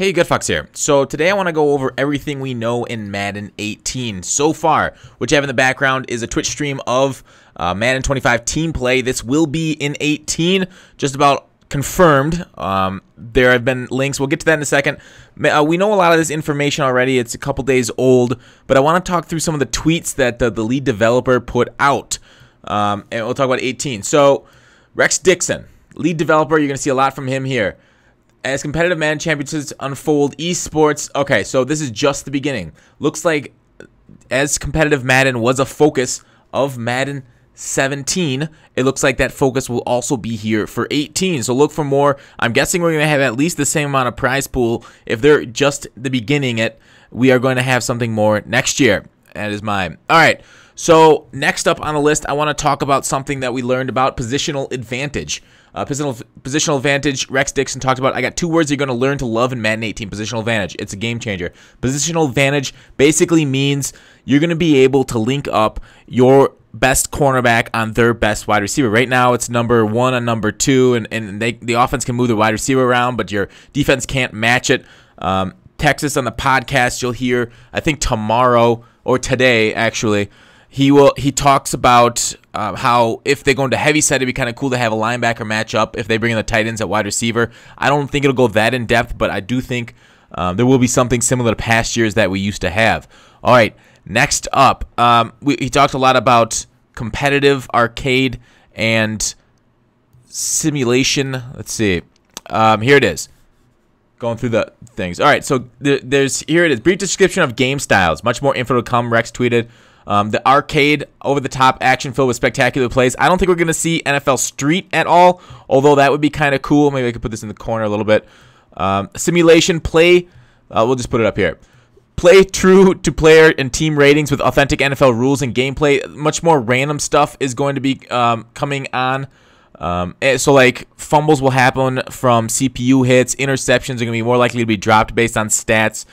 Hey, Good Fox here. So today I want to go over everything we know in Madden 18 so far. What you have in the background is a Twitch stream of Madden 25 team play. This will be in 18, just about confirmed. There have been links. We'll get to that in a second. We know a lot of this information already. It's a couple days old, but I want to talk through some of the tweets that the lead developer put out, and we'll talk about 18. So Rex Dixon, lead developer, you're going to see a lot from him here. As competitive Madden championships unfold, esports. Okay, so this is just the beginning. Looks like as competitive Madden was a focus of Madden 17, it looks like that focus will also be here for 18. So look for more. I'm guessing we're going to have at least the same amount of prize pool. If they're just the beginning we are going to have something more next year. That is mine. All right. So next up on the list, I want to talk about something that we learned about: positional advantage. Positional advantage, Rex Dixon talked about. I got two words you're going to learn to love in Madden 18. Positional advantage. It's a game changer. Positional advantage basically means you're going to be able to link up your best cornerback on their best wide receiver. Right now, it's number 1 and number 2, and the offense can move the wide receiver around, but your defense can't match it. Texas on the podcast, you'll hear, I think tomorrow or today, actually, he talks about how if they go into heavy set, it'd be kind of cool to have a linebacker match up if they bring in the tight ends at wide receiver. I don't think it'll go that in depth, but I do think there will be something similar to past years that we used to have. All right, next up, he talked a lot about competitive, arcade, and simulation. Let's see. Here it is. Going through the things. All right, so here it is. Brief description of game styles. Much more info to come, Rex tweeted. The arcade, over-the-top action filled with spectacular plays. I don't think we're going to see NFL Street at all, although that would be kind of cool. Maybe I could put this in the corner a little bit. Simulation play, we'll just put it up here. Play true to player and team ratings with authentic NFL rules and gameplay. Much more random stuff is going to be coming on. So like fumbles will happen from CPU hits. Interceptions are going to be more likely to be dropped based on stats.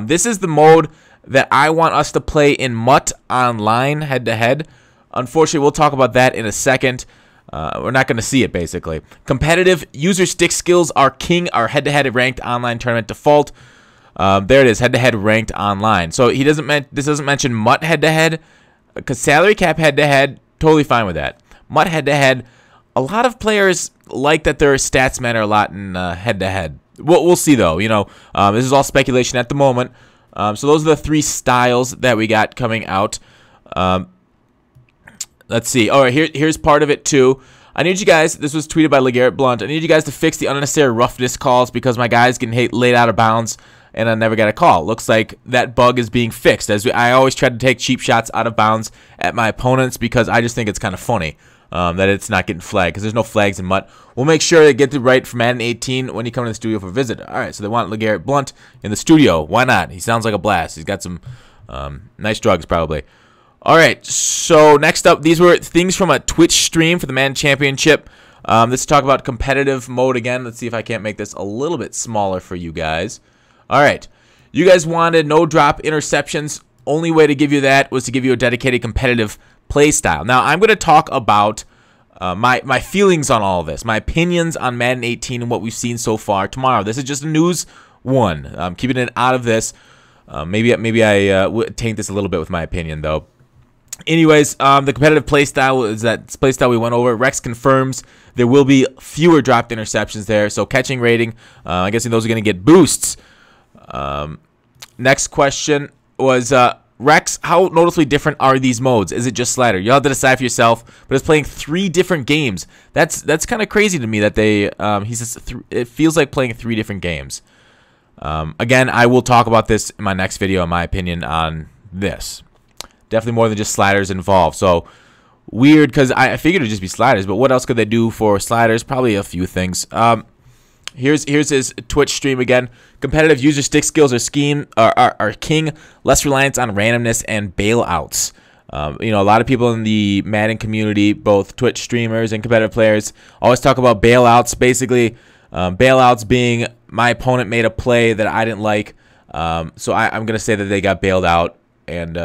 This is the mode that I want us to play in MUT online head-to-head. Unfortunately, we'll talk about that in a second. We're not going to see it, basically. Competitive user stick skills are king. Our head-to-head ranked online tournament default. There it is, head-to-head ranked online. So this doesn't mention MUT head-to-head, because salary cap head-to-head, totally fine with that. MUT head-to-head, a lot of players like that their stats matter a lot in head-to-head. We'll see, though. This is all speculation at the moment. So those are the 3 styles that we got coming out. Let's see. All right, here's part of it, too. I need you guys, this was tweeted by LeGarrette Blunt, I need you guys to fix the unnecessary roughness calls because my guys getting laid out of bounds and I never got a call. Looks like that bug is being fixed. I always try to take cheap shots out of bounds at my opponents because I just think it's kind of funny that it's not getting flagged because there's no flags in MUT. We'll make sure to get it right for Madden 18 when you come to the studio for a visit. All right, so they want LeGarrette Blunt in the studio. Why not? He sounds like a blast. He's got some nice drugs probably. All right, so next up, these were things from a Twitch stream for the Madden Championship. Let's talk about competitive mode again. Let's see if I can't make this a little bit smaller for you guys. All right, you guys wanted no drop interceptions. Only way to give you that was to give you a dedicated competitive play style. Now, I'm going to talk about my feelings on all of this, my opinions on Madden 18 and what we've seen so far tomorrow. This is just a news one. I'm keeping it out of this. Maybe I would taint this a little bit with my opinion, though. Anyways, the competitive play style is that play style we went over. Rex confirms there will be fewer dropped interceptions there. So catching rating, I'm guessing those are going to get boosts. Next question was, Rex, how noticeably different are these modes? Is it just slider? You'll have to decide for yourself, but it's playing 3 different games. That's kind of crazy to me that they, he says it feels like playing 3 different games. Again, I will talk about this in my next video, in my opinion, on this. Definitely more than just sliders involved. So, weird, because I figured it would just be sliders, but what else could they do for sliders? Probably a few things. Here's his Twitch stream again. Competitive user stick skills are king. Less reliance on randomness and bailouts. A lot of people in the Madden community, both Twitch streamers and competitive players, always talk about bailouts. Basically, bailouts being my opponent made a play that I didn't like, so I'm gonna say that they got bailed out. And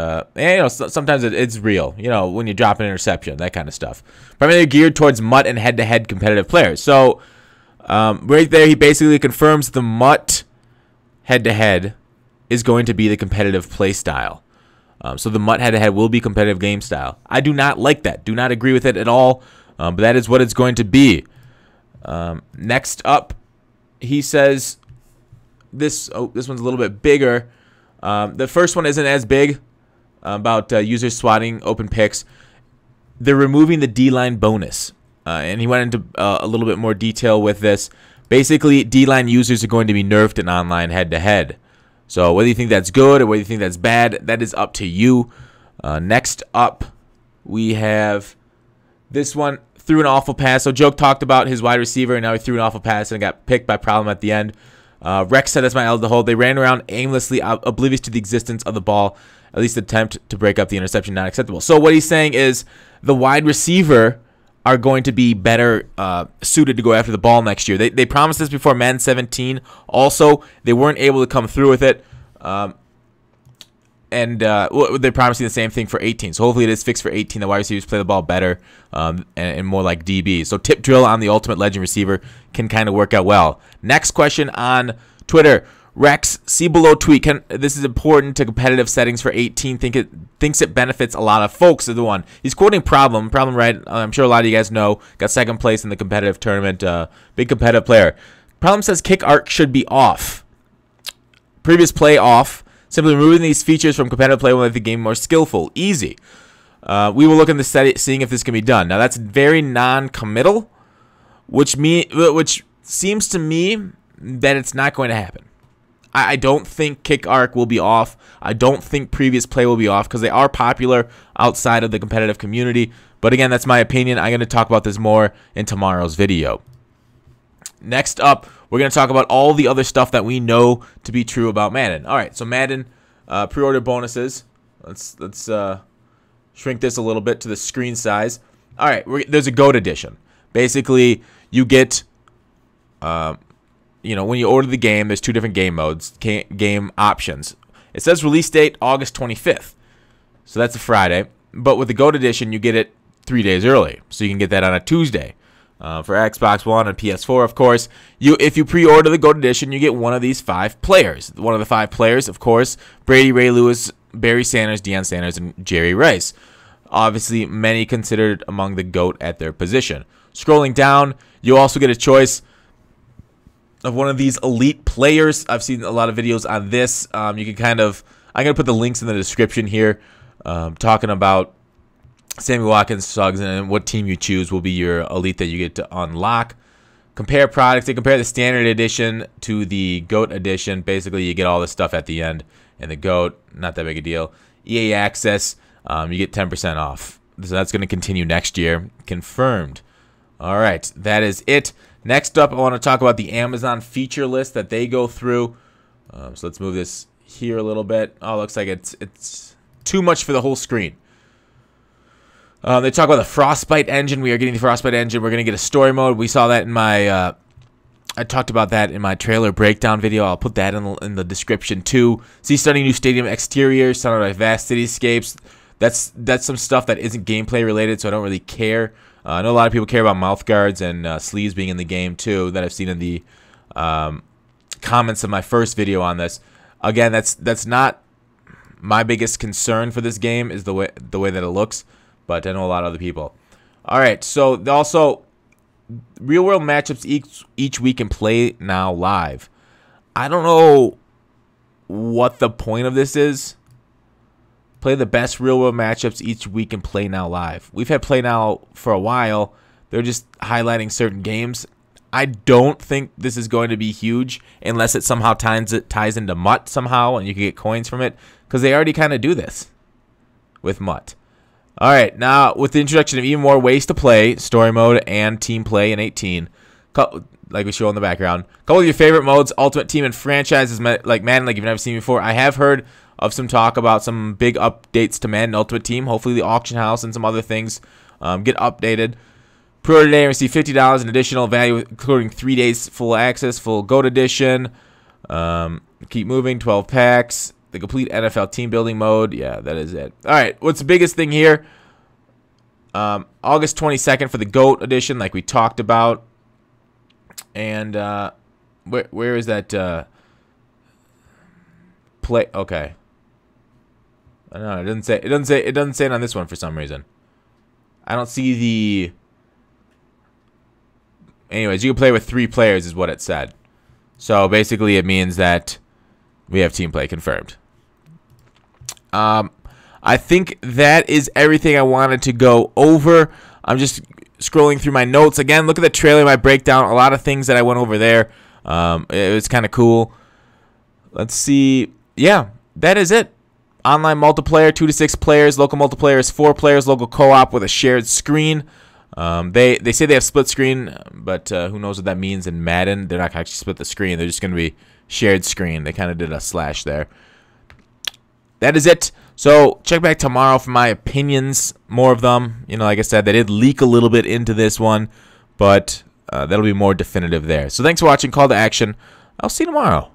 sometimes it's real. When you drop an interception, that kind of stuff. Primarily geared towards MUT and head-to-head competitive players. So. Right there, he basically confirms the MUT head-to-head is going to be the competitive play style. So the MUT head-to-head will be competitive game style. I do not like that. Do not agree with it at all. But that is what it's going to be. Next up, he says this one's a little bit bigger. The first one isn't as big about users swatting open picks. They're removing the D-line bonus. And he went into a little bit more detail with this. Basically, D-line users are going to be nerfed in online head-to-head. So whether you think that's good or whether you think that's bad, that is up to you. Next up, we have this one. Threw an awful pass. So Joke talked about his wide receiver, and now he threw an awful pass and got picked by problem at the end. Rex said that's my L to hold. They ran around aimlessly, oblivious to the existence of the ball. At least attempt to break up the interception, not acceptable. So what he's saying is the wide receiver are going to be better suited to go after the ball next year. They promised this before Madden 17. Also, they weren't able to come through with it. And they're promising the same thing for 18. So hopefully it is fixed for 18. The wide receivers play the ball better and more like DB. So tip drill on the Ultimate Legend receiver can kind of work out well. Next question on Twitter. Rex, see below tweet. This is important to competitive settings for 18. Thinks it benefits a lot of folks. Is the one he's quoting. Problem, right? I'm sure a lot of you guys know. Got second place in the competitive tournament. Big competitive player. Problem says kick arc should be off. Previous play off. Simply removing these features from competitive play will make the game more skillful. Easy. We will look into seeing if this can be done. Now that's very non-committal, which seems to me that it's not going to happen. I don't think kick arc will be off. I don't think previous play will be off because they are popular outside of the competitive community. But again, that's my opinion. I'm going to talk about this more in tomorrow's video. Next up, we're going to talk about all the other stuff that we know to be true about Madden. All right, so Madden pre-order bonuses. Let's shrink this a little bit to the screen size. All right, there's a GOAT edition. Basically, you get when you order the game, there's two different game modes, game options. It says release date August 25th. So that's a Friday. But with the GOAT edition, you get it 3 days early. So you can get that on a Tuesday. For Xbox One and PS4, of course. If you pre-order the GOAT edition, you get one of these 5 players. One of the 5 players, of course, Brady, Ray Lewis, Barry Sanders, Deion Sanders, and Jerry Rice. Obviously, many considered among the GOAT at their position. Scrolling down, you also get a choice of one of these elite players. I've seen a lot of videos on this. You can I'm going to put the links in the description here, talking about Sammy Watkins, Suggs, and what team you choose will be your elite that you get to unlock. Compare products. They compare the standard edition to the GOAT edition. Basically, you get all this stuff at the end. And the GOAT, not that big a deal. EA Access, you get 10% off. So that's going to continue next year. Confirmed. All right, that is it. Next up, I want to talk about the Amazon feature list that they go through. So let's move this here a little bit. Oh, looks like it's too much for the whole screen. They talk about the Frostbite engine. We are getting the Frostbite engine. We're going to get a story mode. We saw that in my I talked about that in my trailer breakdown video. I'll put that in the description too. See stunning new stadium exteriors, surrounded by vast cityscapes. That's some stuff that isn't gameplay related, so I don't really care. I know a lot of people care about mouth guards and sleeves being in the game too, that I've seen in the comments of my first video on this. Again, that's not my biggest concern for this game, is the way that it looks, but I know a lot of other people. All right, so also real world matchups each week and play now live. I don't know what the point of this is. Play the best real world matchups each week and play now live. We've had play now for a while. They're just highlighting certain games. I don't think this is going to be huge unless it somehow ties into MUT somehow and you can get coins from it, because they already kind of do this with MUT. All right, now with the introduction of even more ways to play, story mode and team play in 18, like we show in the background, a couple of your favorite modes, Ultimate Team and franchises like Madden, like you've never seen before. I have heard of some talk about some big updates to Madden Ultimate Team. Hopefully the auction house and some other things get updated. Pre-order today and receive $50 in additional value, including 3 days full access, full GOAT edition. Keep moving, 12 packs. The complete NFL team building mode. Yeah, that is it. All right, what's the biggest thing here? August 22nd for the GOAT edition, like we talked about. And where is that? play. Okay. No, it doesn't say. It doesn't say. It doesn't say it on this one for some reason. I don't see the. Anyways, you can play with 3 players, is what it said. So basically, it means that we have team play confirmed. I think that is everything I wanted to go over. I'm just scrolling through my notes again. Look at the trailer, my breakdown. A lot of things that I went over there. It was kind of cool. Let's see. Yeah, that is it. Online multiplayer, 2 to 6 players. Local multiplayer is 4 players. Local co-op with a shared screen. They say they have split screen, but who knows what that means in Madden. They're not going to actually split the screen. They're just going to be shared screen. They kind of did a slash there. That is it. So check back tomorrow for my opinions. More of them. You know, like I said, they did leak a little bit into this one, but that'll be more definitive there. So thanks for watching. Call to action. I'll see you tomorrow.